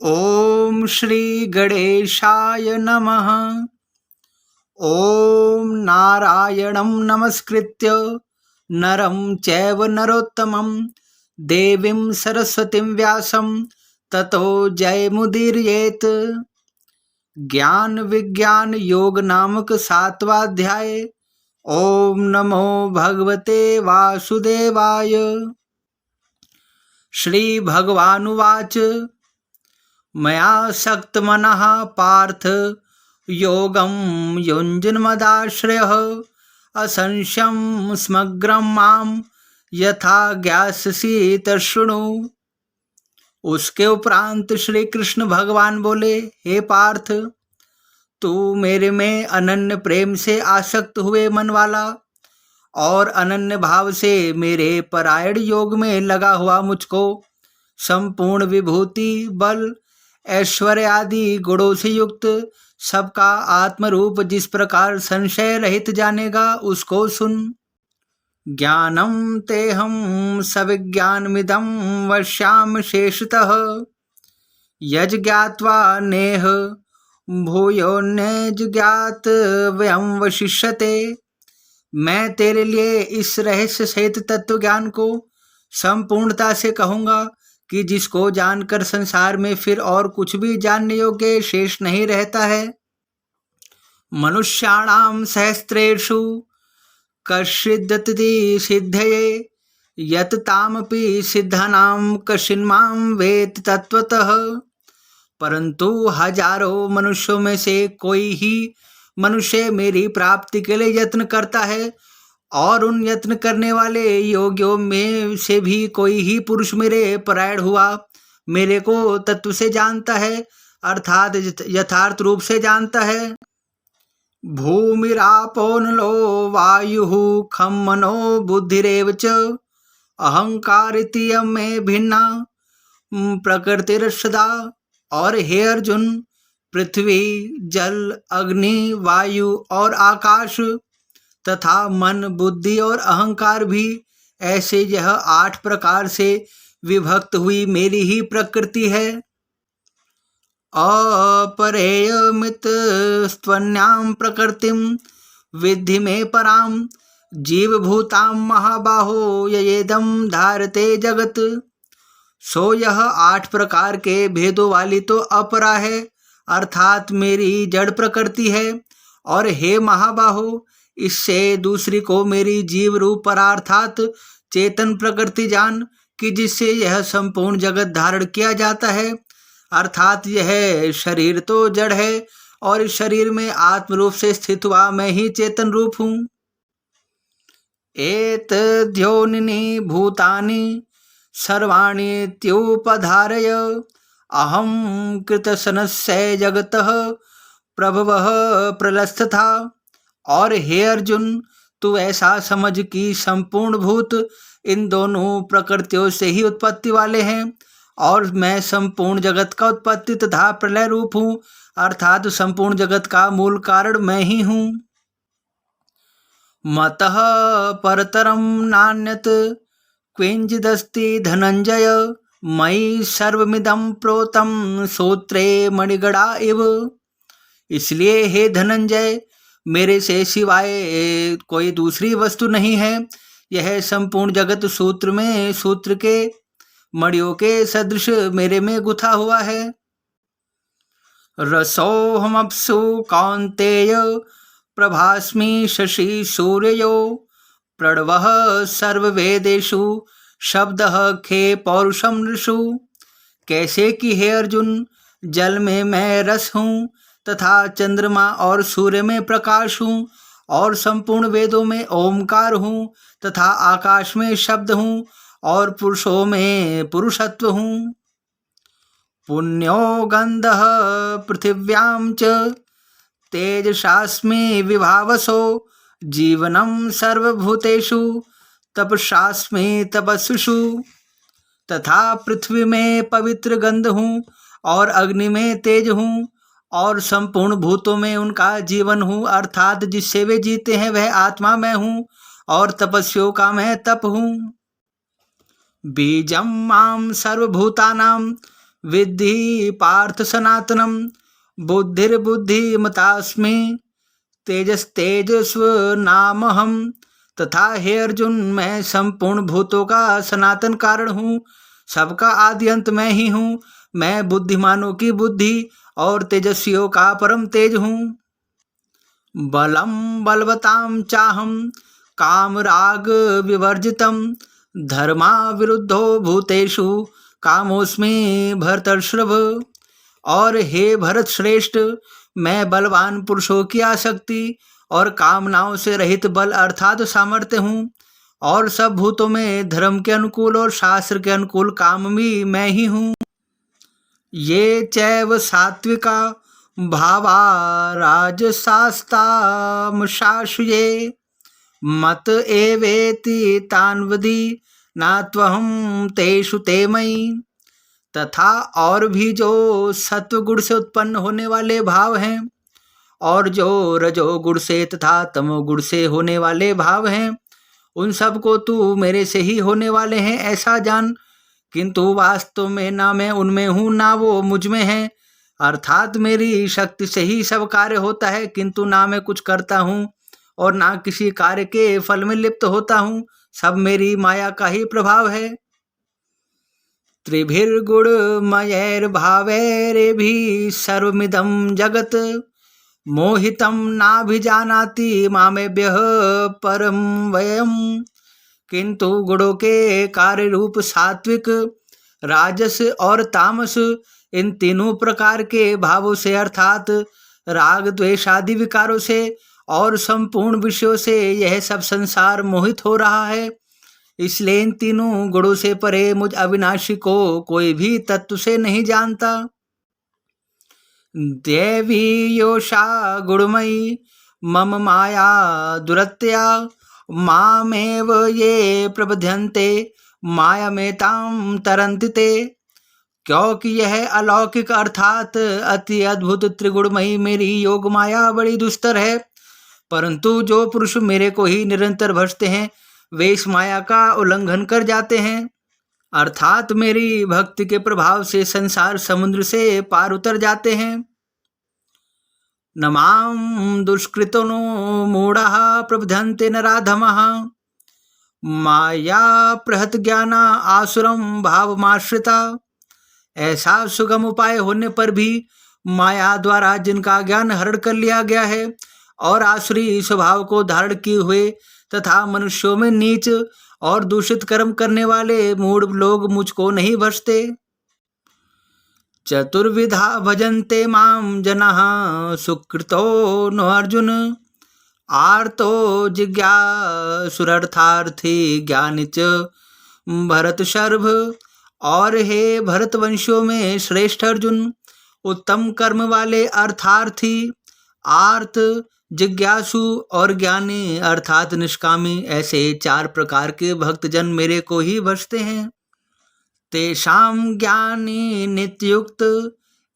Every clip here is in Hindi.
ओम श्री गणेशाय नमः। ओम नारायणं नमस्कृत्य नरं चैव नरोत्तमं देवीं सरस्वतीं व्यासं ततो जयमुदीरयेत्। ज्ञान विज्ञान योग नामक सातवाध्याय। ओम नमो भगवते वासुदेवाय। श्री भगवानुवाच मया सक्तमनः पार्थ योगं युञ्जन्मदाश्रयः असंशयं समग्रं मां यथा ज्ञास्यसि तच्छृणु। उसके उपरांत श्री कृष्ण भगवान बोले, हे पार्थ, तू मेरे में अनन्य प्रेम से आसक्त हुए मन वाला और अनन्य भाव से मेरे परायण योग में लगा हुआ मुझको संपूर्ण विभूति बल ऐश्वर्य आदि गुणों से युक्त सबका आत्मरूप जिस प्रकार संशय रहित जानेगा उसको सुन। ज्ञानम तेहम सविज्ञानमिदं वश्याम शेषतः यज ज्ञात्वा नेह भूयोन्यज्ञात व्यम वशिष्यते। मैं तेरे लिए इस रहस्य सहित तत्व ज्ञान को संपूर्णता से कहूँगा कि जिसको जानकर संसार में फिर और कुछ भी जानने योग्य शेष नहीं रहता है। मनुष्याणाम सहस्रेषु कश्चिदति सिद्धये यत तामपि सिद्धानाम कश्चिन्मां वेत्ति तत्वतः। परंतु हजारों मनुष्यों में से कोई ही मनुष्य मेरी प्राप्ति के लिए यत्न करता है और उन यत्न करने वाले योगियों में से भी कोई ही पुरुष मेरे परायण हुआ मेरे को तत्व से जानता है, अर्थात यथार्थ रूप से जानता है। भूमिरापो नलो वायुः खं मनो बुद्धिरेव च अहंकारिति में भिन्ना प्रकृतिरसदा। और हे अर्जुन, पृथ्वी जल अग्नि वायु और आकाश तथा मन बुद्धि और अहंकार भी ऐसे यह 8 प्रकार से विभक्त हुई मेरी ही प्रकृति है। अपरेयमित स्त्वन्यां प्रकृतिं विद्धि में परां जीवभूतां महाबाहो ययेदं धारते जगत। सो यह 8 प्रकार के भेदों वाली तो अपरा है, अर्थात मेरी जड़ प्रकृति है। और हे महाबाहो, इससे दूसरी को मेरी जीव रूप परार्थात चेतन प्रकृति जान कि जिससे यह संपूर्ण जगत धारण किया जाता है। अर्थात यह शरीर तो जड़ है और इस शरीर में आत्म रूप से स्थित हुआ मैं ही चेतन रूप हूँ। एतद्योनिनि भूतानि सर्वाणि त्युपधारय अहं कृतसनस्य जगतः प्रभवः प्रलस्तथा। और हे अर्जुन, तू ऐसा समझ कि संपूर्ण भूत इन दोनों प्रकृतियों से ही उत्पत्ति वाले हैं और मैं संपूर्ण जगत का उत्पत्ति तथा प्रलय रूप हूँ, अर्थात संपूर्ण जगत का मूल कारण मैं ही हूँ। मतः परतरं नान्यत् क्विंचिदस्ति धनंजय मयि सर्वमिदं प्रोतं सूत्रे मणिगणा इव। इसलिए हे धनंजय, मेरे से सिवाय कोई दूसरी वस्तु नहीं है। यह संपूर्ण जगत सूत्र के मणियों के सदृश मेरे में गुथा हुआ है। रसोऽहमप्सु कौन्तेय प्रभास्मि शशि सूर्यो प्रणवः सर्ववेदेषु शब्दः खे पौरुषम नृषु। कैसे कि हे अर्जुन, जल में मैं रस हूँ तथा चंद्रमा और सूर्य में प्रकाश हूँ और संपूर्ण वेदों में ओमकार हूँ तथा आकाश में शब्द हूँ और पुरुषों में पुरुषत्व हूँ। पुण्यो गंधः पृथिव्यां च तेजसास्मि विभावसो जीवनम सर्वभूतेषु तपसास्मि तपस्विषु। तथा पृथ्वी में पवित्र गंध हूँ और अग्नि में तेज हूँ और संपूर्ण भूतों में उनका जीवन हूँ, अर्थात जिससे वे जीते हैं वह आत्मा मैं हूँ और तपस्वियों का मैं तप हूँ। बीजम माम सर्वभूतानां विद्धि पार्थ सनातनम बुद्धिर्बुद्धिमतास्मि तेजस्तेजस्व नामहम तथा हे अर्जुन मैं संपूर्ण भूतों का सनातन कारण हूँ, सबका आदि अंत मैं ही हूँ। मैं बुद्धिमानों की बुद्धि और तेजस्वियों का परम तेज हूँ। बलम बलवताम चाहम कामराग विवर्जितम धर्मा विरुद्धो भूतेषु कामोस्मि भरतर्षभ। और हे भरत श्रेष्ठ, मैं बलवान पुरुषों की आसक्ति और कामनाओं से रहित बल अर्थात सामर्थ्य हूँ, और सब भूतों में धर्म के अनुकूल और शास्त्र के अनुकूल काम भी मैं ही हूँ। ये चैव सात्विका भावा राजसास्तामशाशुये मत एवेति तान्वदी नात्वहम तेषु ते मयि। तथा और भी जो सत्वगुण से उत्पन्न होने वाले भाव हैं और जो रजोगुण से तथा तमोगुण से होने वाले भाव हैं, उन सब को तू मेरे से ही होने वाले हैं ऐसा जान, किंतु वास्तव में ना मैं उनमें हूँ ना वो मुझ में है। अर्थात मेरी शक्ति से ही सब कार्य होता है, किंतु ना मैं कुछ करता हूँ और ना किसी कार्य के फल में लिप्त होता हूँ, सब मेरी माया का ही प्रभाव है। त्रिभिर्गुणमयैर्भावैरेभिः सर्वमिदं जगत् मोहितं नाभिजानाति मामेभ्यः परम वयम। किंतु गुणों के कार्य रूप सात्विक, राजस और तामस, इन तीनों प्रकार के भावों से अर्थात राग द्वेष आदि विकारों से और संपूर्ण विषयों से यह सब संसार मोहित हो रहा है। इसलिए इन तीनों गुणों से परे मुझ अविनाशी को कोई भी तत्व से नहीं जानता। देवी योषा गुणमयी मम माया दुरत्या मामेव ये प्रबध्यन्ते मायामेतां तरन्ति ते। क्योंकि यह अलौकिक अर्थात अति अद्भुत त्रिगुणमयी मेरी योग माया बड़ी दुस्तर है, परंतु जो पुरुष मेरे को ही निरंतर भजते हैं वे इस माया का उल्लंघन कर जाते हैं, अर्थात मेरी भक्ति के प्रभाव से संसार समुद्र से पार उतर जाते हैं। नमाम दुष्कृतनो मूढ़ः प्रबध्यन्ते नराधमः माया प्रहत ज्ञाना आसुरम भावमाश्रिता। ऐसा सुगम उपाय होने पर भी माया द्वारा जिनका ज्ञान हरण कर लिया गया है और आसुरी स्वभाव को धारण किए हुए तथा मनुष्यों में नीच और दूषित कर्म करने वाले मूढ़ लोग मुझको नहीं भजते। चतुर्विधा भजन्ते माम जनाः सुकृतो नो अर्जुन आर्तो जिज्ञासुरर्थार्थी ज्ञानी च भरत शर्भ। और हे भरत वंशियों में श्रेष्ठ अर्जुन, उत्तम कर्म वाले अर्थार्थी, आर्त, जिज्ञासु और ज्ञानी अर्थात निष्कामी, ऐसे 4 प्रकार के भक्तजन मेरे को ही भजते हैं। तेषां ज्ञानी नित्युक्त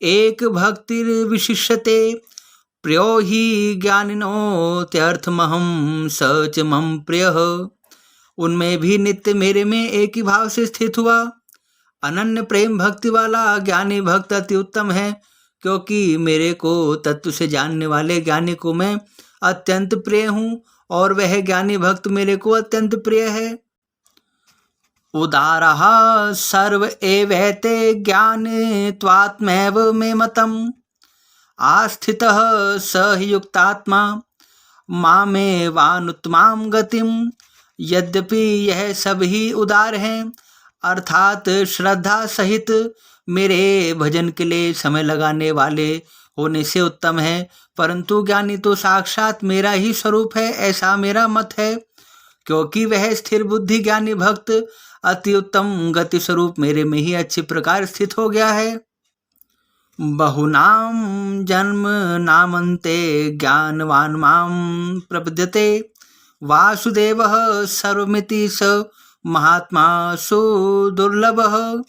एक भक्तिर्विशिष्यते प्रियो हि ज्ञानिनोत्यर्थमहं स च मम प्रियः। उनमें भी नित्य मेरे में एक ही भाव से स्थित हुआ अनन्य प्रेम भक्ति वाला ज्ञानी भक्त अति उत्तम है, क्योंकि मेरे को तत्व से जानने वाले ज्ञानी को मैं अत्यंत प्रिय हूँ और वह ज्ञानी भक्त मेरे को अत्यंत प्रिय है। उदारः सर्व एवैते ज्ञाने त्वात्मैव मे मतम् आस्थितः स हि युक्तात्मा मामेवानुत्तमां गतिम्। यद्यपि यह सब ही उदार हैं अर्थात श्रद्धा सहित मेरे भजन के लिए समय लगाने वाले होने से उत्तम है, परंतु ज्ञानी तो साक्षात मेरा ही स्वरूप है ऐसा मेरा मत है, क्योंकि वह स्थिर बुद्धि ज्ञानी भक्त अति उत्तम गति स्वरूप मेरे में ही अच्छी प्रकार स्थित हो गया है। बहुनाम जन्म नामन्ते ज्ञानवान माम प्रपद्यते वासुदेवः सर्वमिति स महात्मा सुदुर्लभः।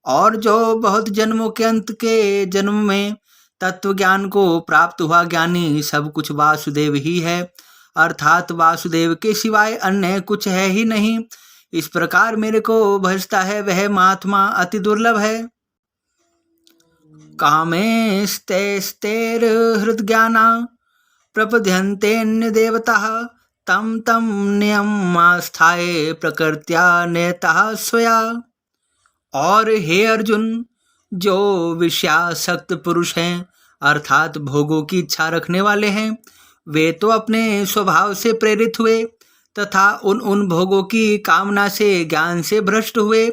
और जो बहुत जन्मों के अंत के जन्म में तत्व ज्ञान को प्राप्त हुआ ज्ञानी सब कुछ वासुदेव ही है, अर्थात वासुदेव के सिवाय अन्य कुछ है ही नहीं। इस प्रकार मेरे को भजता है वह महात्मा अति दुर्लभ है। कामेस्तैस्तैर्हृद्ज्ञाना प्रपद्यन्तेऽन्य देवताः तं तं नियमास्थाय प्रकृत्या नेतः स्वया। और हे अर्जुन, जो विषयासक्त पुरुष हैं अर्थात भोगों की इच्छा रखने वाले हैं, वे तो अपने स्वभाव से प्रेरित हुए तथा उन भोगों की कामना से ज्ञान से भ्रष्ट हुए।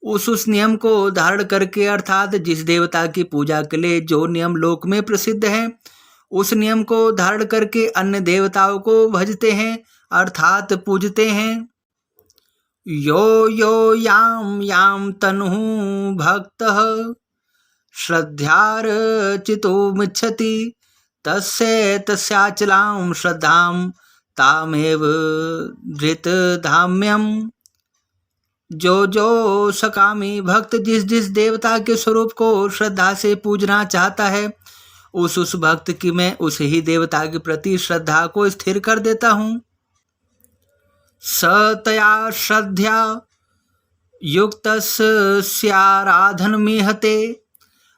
उस नियम को धारण करके अर्थात जिस देवता की पूजा के लिए जो नियम लोक में प्रसिद्ध है, उस नियम को धारण करके अन्य देवताओं को भजते हैं अर्थात पूजते हैं। यो यो याम याम तनुः भक्तः श्रद्धार्चितुमिच्छति तस्य तस्याचलां श्रद्धां तामेव धृतधाम्यम्। जो सकामी भक्त जिस जिस देवता के स्वरूप को श्रद्धा से पूजना चाहता है, उस भक्त की मैं उस ही देवता के प्रति श्रद्धा को स्थिर कर देता हूँ। सतया श्रद्धया युक्तस्याराधनमीहते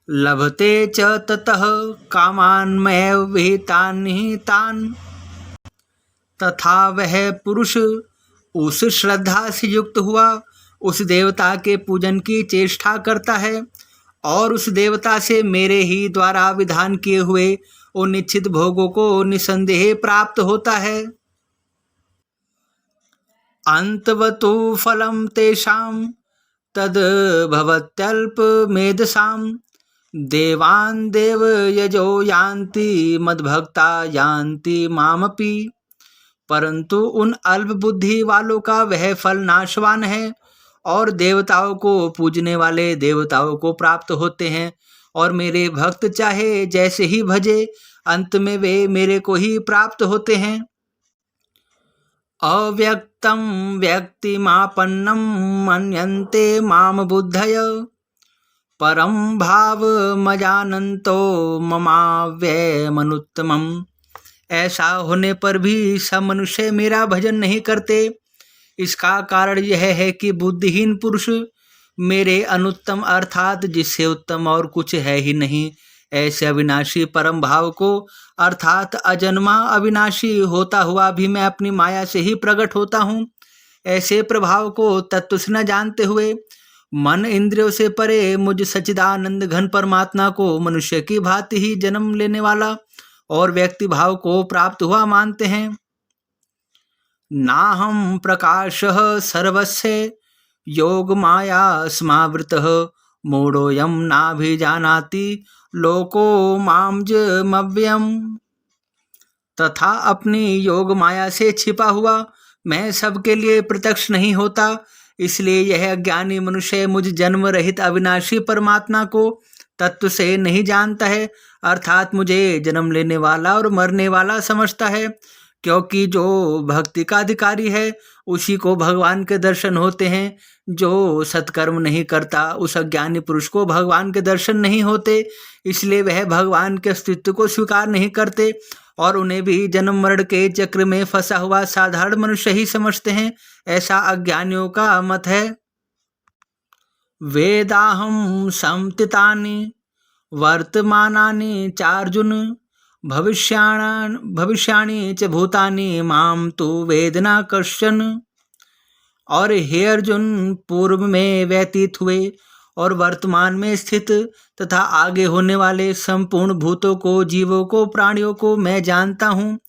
लभते च ततः कामान्मैव विहितान् निहितान्। तथा वह पुरुष उस श्रद्धा से युक्त हुआ उस देवता के पूजन की चेष्टा करता है और उस देवता से मेरे ही द्वारा विधान किए हुए उन निश्चित भोगों को निसंदेह प्राप्त होता है। अंतवतु फलम तेषां तद भवत्यल्पमेधसां देवान् देव यजो यान्ति मद्भक्ता यान्ति मामपि। परंतु उन अल्प बुद्धि वालों का वह फल नाशवान है और देवताओं को पूजने वाले देवताओं को प्राप्त होते हैं, और मेरे भक्त चाहे जैसे ही भजे अंत में वे मेरे को ही प्राप्त होते हैं। अव्यक्तं व्यक्तिमापन्नं मन्यन्ते माम बुद्धय परम भावमजानन्तो ममाव्ययमनुत्तमम्। ऐसा होने पर भी सब मनुष्य मेरा भजन नहीं करते। इसका कारण यह है कि बुद्धिहीन पुरुष मेरे अनुत्तम अर्थात जिससे उत्तम और कुछ है ही नहीं ऐसे अविनाशी परम भाव को अर्थात अजन्मा अविनाशी होता हुआ भी मैं अपनी माया से ही प्रकट होता हूँ, ऐसे प्रभाव को तत्व से न जानते हुए मन इंद्रियों से परे मुझ सच्चिदानंद घन परमात्मा को मनुष्य की भांति ही जन्म लेने वाला और व्यक्ति भाव को प्राप्त हुआ मानते हैं। नाहं प्रकाशः सर्वस्य योग माया स्मावृतः मूढ़ोऽयं नाभिजानाति लोको मामजमव्ययम्। तथा अपनी योग माया से छिपा हुआ मैं सबके लिए प्रत्यक्ष नहीं होता, इसलिए यह अज्ञानी मनुष्य मुझ जन्म रहित अविनाशी परमात्मा को तत्व से नहीं जानता है अर्थात मुझे जन्म लेने वाला और मरने वाला समझता है। क्योंकि जो भक्ति का अधिकारी है उसी को भगवान के दर्शन होते हैं, जो सत्कर्म नहीं करता उस अज्ञानी पुरुष को भगवान के दर्शन नहीं होते, इसलिए वह भगवान के अस्तित्व को स्वीकार नहीं करते और उन्हें भी जन्म मरण के चक्र में फंसा हुआ साधारण मनुष्य ही समझते हैं, ऐसा अज्ञानियों का मत है। वेदाहं संतितानि वर्तमानानि चार्जुन भविष्याणि च भूतानि माम तु वेदना कश्चन। और हे अर्जुन, पूर्व में व्यतीत हुए और वर्तमान में स्थित तथा आगे होने वाले संपूर्ण भूतों को, जीवों को, प्राणियों को मैं जानता हूँ,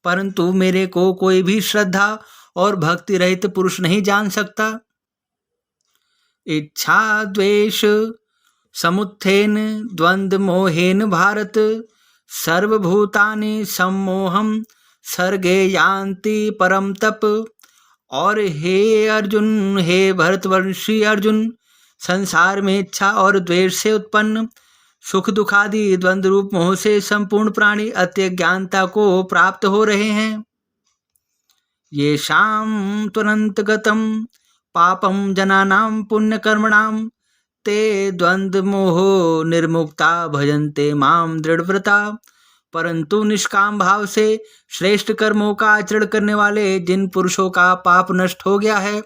परंतु मेरे को कोई भी श्रद्धा और भक्ति रहित पुरुष नहीं जान सकता। इच्छा द्वेष समुत्थेन द्वंद्व मोहेन भारत सर्वभूतानि सम्मोहम सर्गे यान्ति परम तप। और हे अर्जुन, हे भरतवर्षी अर्जुन, संसार में इच्छा और द्वेष से उत्पन्न सुख दुखादि द्वंद्व रूप मोह से संपूर्ण प्राणी अत्यज्ञानता को प्राप्त हो रहे हैं। येषां त्वनन्तगतं पापं जनानां पुण्यकर्मणां ते द्वंद्व मोहो निर्मुक्ता भजन्ते माम दृढ़व्रता। परंतु निष्काम भाव से श्रेष्ठ कर्मों का आचरण करने वाले जिन पुरुषों का पाप नष्ट हो गया है,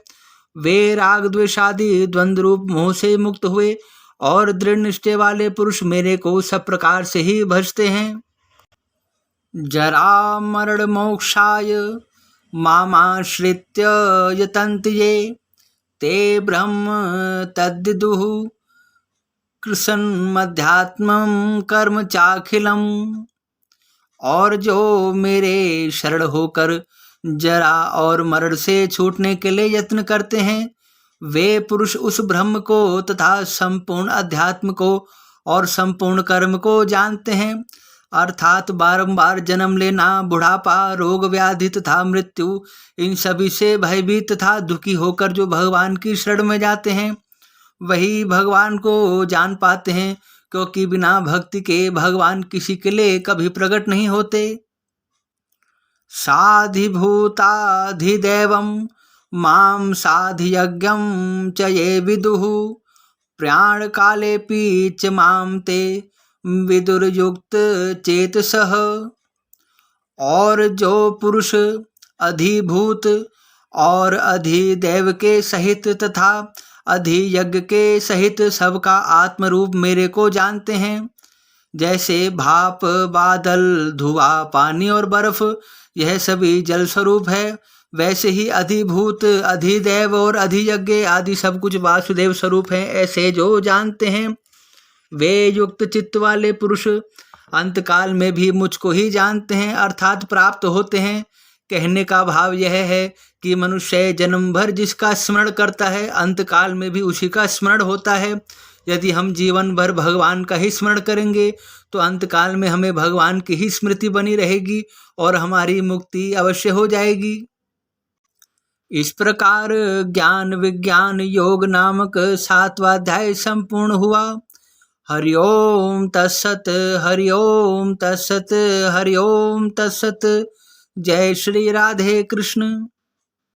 वे राग द्वेषादि द्वंद्व रूप मोह से मुक्त हुए और दृढ़ निश्चय वाले पुरुष मेरे को सब प्रकार से ही भजते हैं। जरा मरण मोक्षाय मामाश्रित्य यतन्ति ये, ते ब्रह्म तद्विदुः कृष्णमध्यात्मं कर्म चाखिलम्। और जो मेरे शरण होकर जरा और मरण से छूटने के लिए यत्न करते हैं, वे पुरुष उस ब्रह्म को तथा संपूर्ण अध्यात्म को और संपूर्ण कर्म को जानते हैं, अर्थात बारंबार जन्म लेना, बुढ़ापा, रोग व्याधि तथा मृत्यु, इन सभी से भयभीत तथा दुखी होकर जो भगवान की शरण में जाते हैं, वही भगवान को जान पाते हैं, क्योंकि बिना भक्ति के भगवान किसी के लिए कभी प्रकट नहीं होते। साधिभूताधिदैवं मां साधियज्ञं च ये विदुः, प्राण कालेपि च मां ते विदुर्युक्त चेतसः। और जो पुरुष अधिभूत और अधिदैव के सहित तथा अधियज्ञ के सहित सबका आत्मरूप मेरे को जानते हैं, जैसे भाप, बादल, धुआं, पानी और बर्फ यह सभी जल स्वरूप है, वैसे ही अधिभूत, अधिदैव और अधियज्ञ आदि सब कुछ वासुदेव स्वरूप है। ऐसे जो जानते हैं, वे युक्त चित्त वाले पुरुष अंतकाल में भी मुझको ही जानते हैं, अर्थात प्राप्त होते हैं। कहने का भाव यह है कि मनुष्य जन्म भर जिसका स्मरण करता है, अंतकाल में भी उसी का स्मरण होता है। यदि हम जीवन भर भगवान का ही स्मरण करेंगे तो अंतकाल में हमें भगवान की ही स्मृति बनी रहेगी और हमारी मुक्ति अवश्य हो जाएगी। इस प्रकार ज्ञान विज्ञान योग नामक 7वां अध्याय संपूर्ण हुआ। हरि ओम तत्सत, हरि ओम तत्सत, हरि ओम तत्सत। जय श्री राधे कृष्ण।